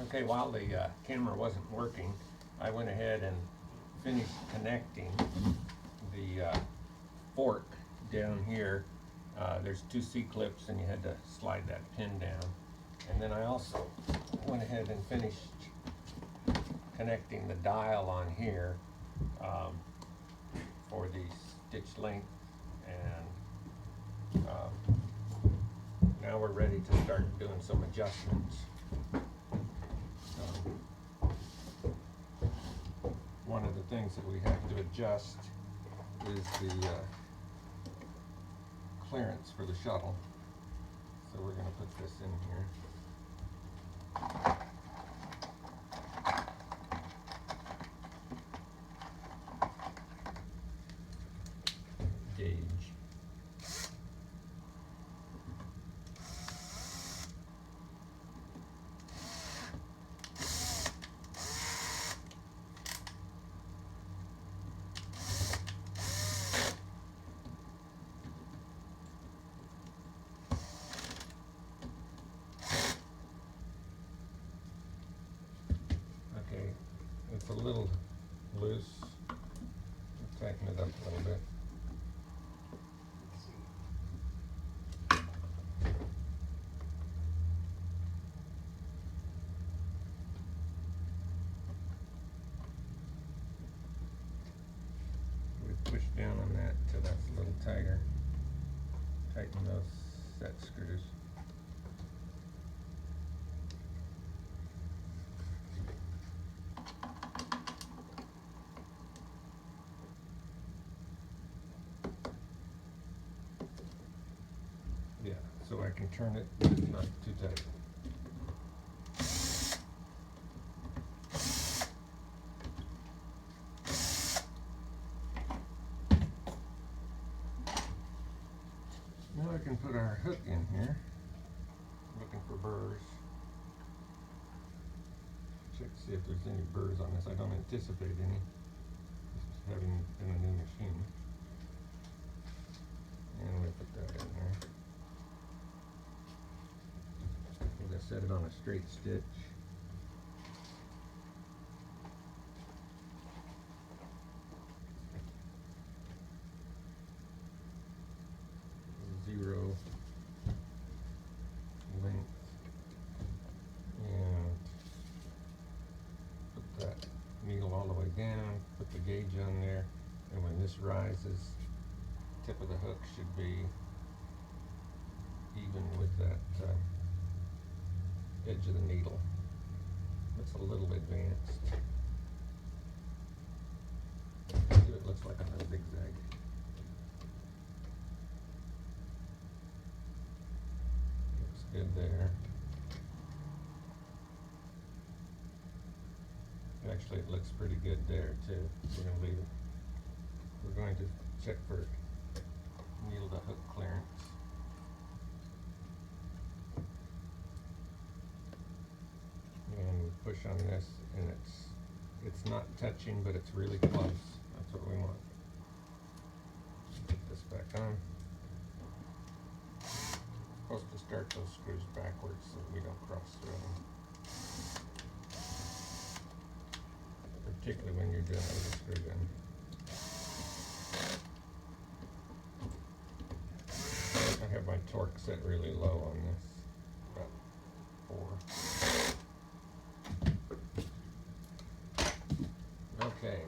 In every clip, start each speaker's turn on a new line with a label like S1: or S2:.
S1: Okay, while the camera wasn't working, I went ahead and finished connecting the fork down here. There's two C-clips and you had to slide that pin down. And then I also went ahead and finished connecting the dial on here for the stitch length, and now we're ready to start doing some adjustments. One of the things that we have to adjust is the clearance for the shuttle. So we're going to put this in here. Gauge. Okay, it's a little loose. Tighten it up a little bit. We push down on that till that's a little tighter. Tighten those set screws. Yeah, so I can turn it, but it's not too tight. Now I can put our hook in here. Looking for burrs. Check to see if there's any burrs on this. I don't anticipate any. This is having been a new machine. And we put that in there. We're going to set it on a straight stitch. Zero length. And put that needle all the way down. Put the gauge on there. And when this rises, tip of the hook should be even with that edge of the needle. It's a little advanced. It looks like a zigzag. Looks good there. Actually, it looks pretty good there too. We're going to leave it. We're going to check for needle to hook clearance. And we push on this, and it's not touching, but it's really close. That's what we want. Put this back on. Supposed to start those screws backwards so we don't cross through them. Particularly when you're doing it with a screw gun. I have my torque set really low on this, about 4. Okay.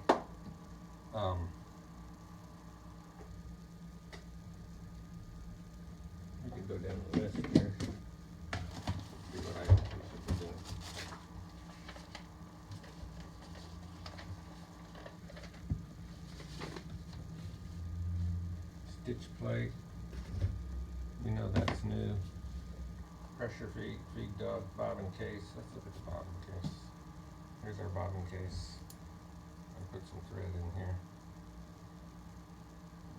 S1: We can go down the list here. See what I should be doing. Stitch plate. You know that's new. Pressure feed dog, bobbin case. Let's look at the bobbin case. Here's our bobbin case. I'll put some thread in here.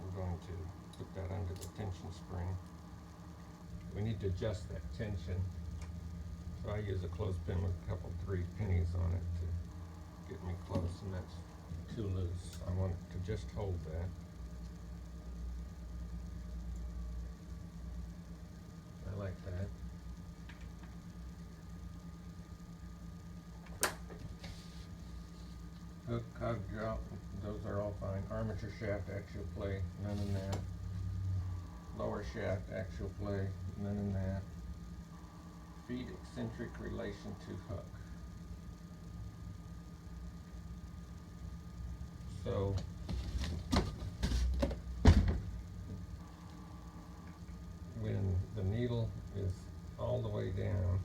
S1: We're going to put that under the tension spring. We need to adjust that tension. So I use a clothespin with a couple 3 pennies on it to get me close, and that's too loose. I want it to just hold that. I like that. shaft axial play, none in that. Lower shaft axial play, none in that. Feet eccentric relation to hook. So when the needle is all the way down,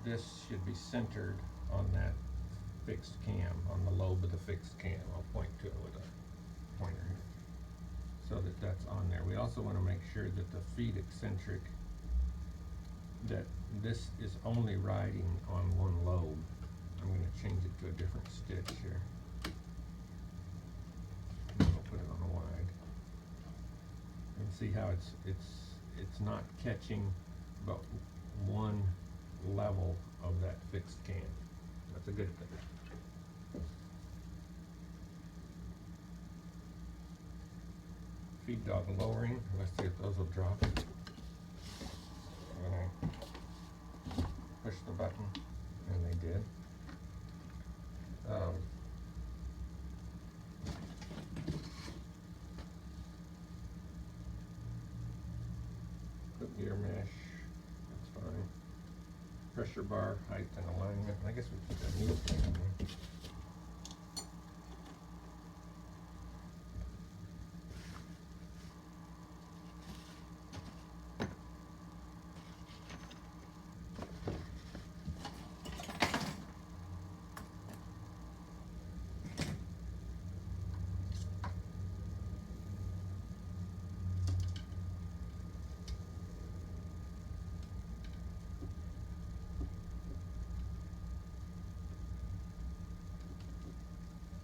S1: this should be centered on that fixed cam, on the lobe of the fixed cam. I'll point to it with a pointer here, so that that's on there. We also want to make sure that the feet eccentric, that this is only riding on one lobe. I'm going to change it to a different stitch here. And I'll put it on a wide. And see how it's not catching but one level of that fixed cam. That's a good thing. Feed dog lowering. Let's see if those will drop. When I push the button, and they did. Put gear mesh. That's fine. Pressure bar height and alignment. I guess we put that needle thing on there.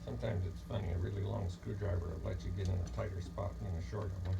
S1: Sometimes it's funny, a really long screwdriver will let you get in a tighter spot than a shorter one.